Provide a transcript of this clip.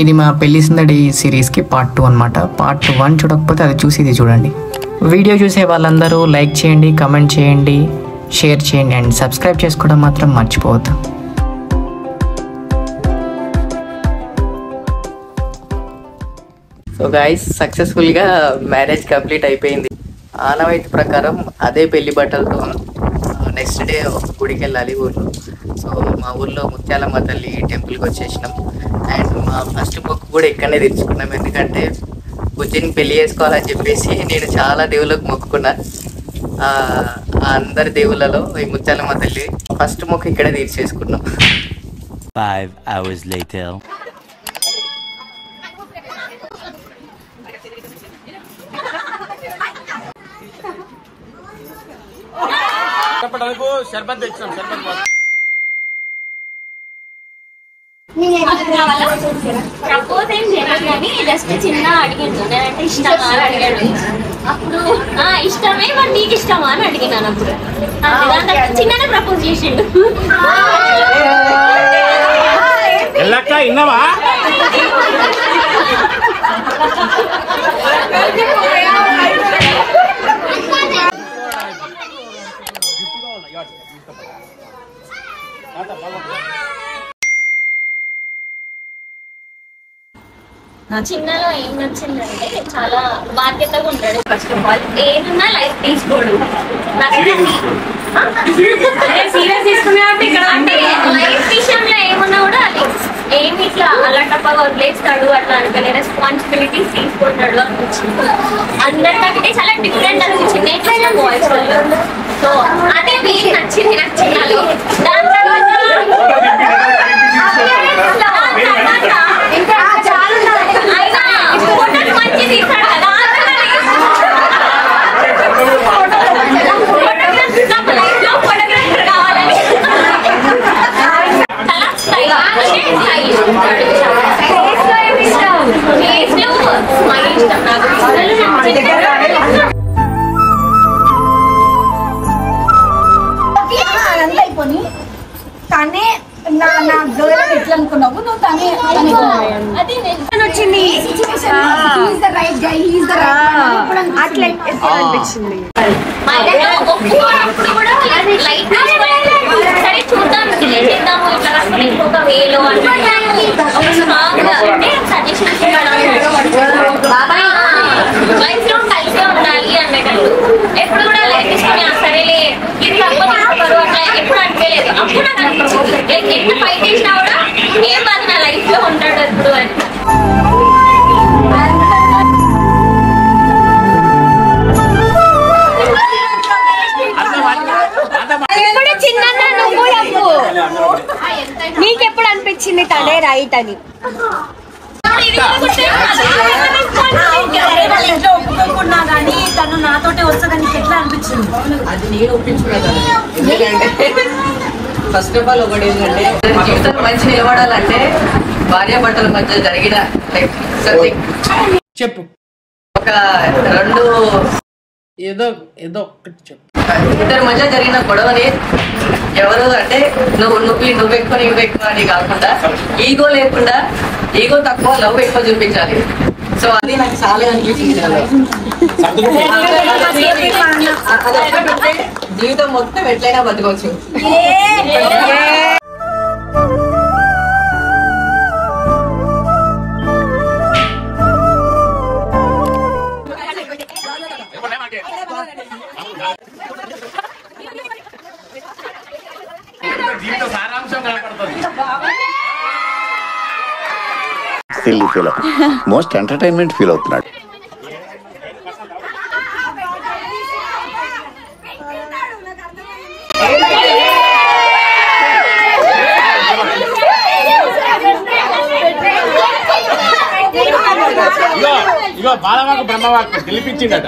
ఇది మా పెళ్లి సందడి సిరీస్కి పార్ట్ 2 అనమాట. పార్ట్ 1 చూడకపోతే అది చూసి ఇది చూడండి. వీడియో చూసే వాళ్ళందరూ లైక్ చేయండి, కమెంట్ చేయండి, షేర్ చేయండి అండ్ సబ్స్క్రైబ్ చేసుకోవడం మాత్రం మర్చిపోవద్దు. సో గైస్, సక్సెస్ఫుల్గా మ్యారేజ్ కంప్లీట్ అయిపోయింది. ఆనవాయితీ ప్రకారం అదే పెళ్లి బట్టలతో నెక్స్ట్ డే గుడికి వెళ్ళాలి ఊళ్ళో. సో మా ఊళ్ళో ముత్యాలమ్మ తల్లి టెంపుల్కి వచ్చేసినాం అండ్ మా ఫస్ట్ బుక్ కూడా ఇక్కడనే తెచ్చుకున్నాం. ఎందుకంటే బుజ్జిని పెళ్లి చేసుకోవాలని చెప్పేసి నేను చాలా దేవుళ్ళకు మొక్కుకున్నా. అందరి దేవుళ్ళలో ఈ ముత్యాలమ్మ తల్లి ఫస్ట్ మొక్కు ఇక్కడే తీర్చేసుకున్నాం. 5 hours later. శర్బత్ తెచ్చాం. ప్రపోజ్ ఏం చేయలేదు కానీ జస్ట్ చిన్న అడిగాను, నేనంటే ఇష్టమా అని అడిగాడు. అప్పుడు ఇష్టమే, మరి నీకు ఇష్టమా అని అడిగినాను. అప్పుడు దాని తర్వాత చిన్ననే ప్రపోజ్ చేసిండు. ఇన్నావా చిన్నలో ఏం నచ్చిందంటే చాలా బాధ్యతగా ఉంటాడు. ఫస్ట్ ఆఫ్ ఆల్ ఏదున్నా లైఫ్ తీసుకోడు. అంటే లైఫ్ విషయంలో ఏమున్నా కూడా అది ఏమి ఇట్లా అలాంటప్పగా వదిలేస్తాడు అట్లా అనుకునే రెస్పాన్సిబిలిటీస్ తీసుకుంటాడు అనిపించింది. అందరికంటే చాలా డిఫరెంట్ అనిపించింది నేను బాయ్స్ వల్ల. సో అదే మీకు నచ్చింది నాకు చిన్నలో. దాని తర్వాత మంచి తీసాడు కదా, ఫోటోగ్రాఫర్ కావాలని ఇష్టం నాకు. అదంతా అయిపోయి తనే నా గర్ల్ ఎట్లా అనుకున్నావు నువ్వు? తనే వచ్చింది సరే చూద్దాం, చేద్దాము ఇట్లా కాకుండా ఇంకొక వేలో అంటే సజెషన్స్ లైఫ్ లో కలిసే ఉండాలి అన్నట్టు. ఎప్పుడు కూడా లైఫ్ తీసుకుని సరేలే ఇది తప్పదు అట్లా ఎప్పుడు అనిపించలేదు. అప్పుడు నాకు అనిపించింది ఎంత ఫైట్ చేసినా కూడా ఏం కాదు, నా లైఫ్ లో ఉంటాడు ఎప్పుడు అని. నీకెప్పుడు అనిపించింది తనే రైట్ అని? ఇంట్లో ఒప్పుకోకుండా కానీ తను నాతోటే వస్తుందని ఎట్లా అనిపించింది? అది నేను ఒప్పించుకునేదాన్ని. ఎందుకంటే ఫస్ట్ ఆఫ్ ఆల్ ఒకటి ఏంటంటే జీవితం మంచి నిలబడాలంటే భార్యాభర్తల మధ్య జరిగిన చెప్పు. ఒక రెండు ఏదో ఒక్కటి చెప్పు. ఇద్దరి మధ్య జరిగిన గొడవని ఎవరు అంటే నువ్వు ఎక్కువ నువ్వు ఎక్కువ అని కాకుండా ఈగో లేకుండా, ఈగో తక్కువ లవ్ ఎక్కువ చూపించాలి. సో అది నాకు చాలా అనిపించింది. జీవితం మొత్తం ఎట్లయినా బతకొచ్చు. జీవిత సారాంశం కనపడుతుంది. Silly feel most entertainment feel అవుతున్నాడు. ఇగో బాలవాకు బ్రహ్మవాకు గెలిపించిండట.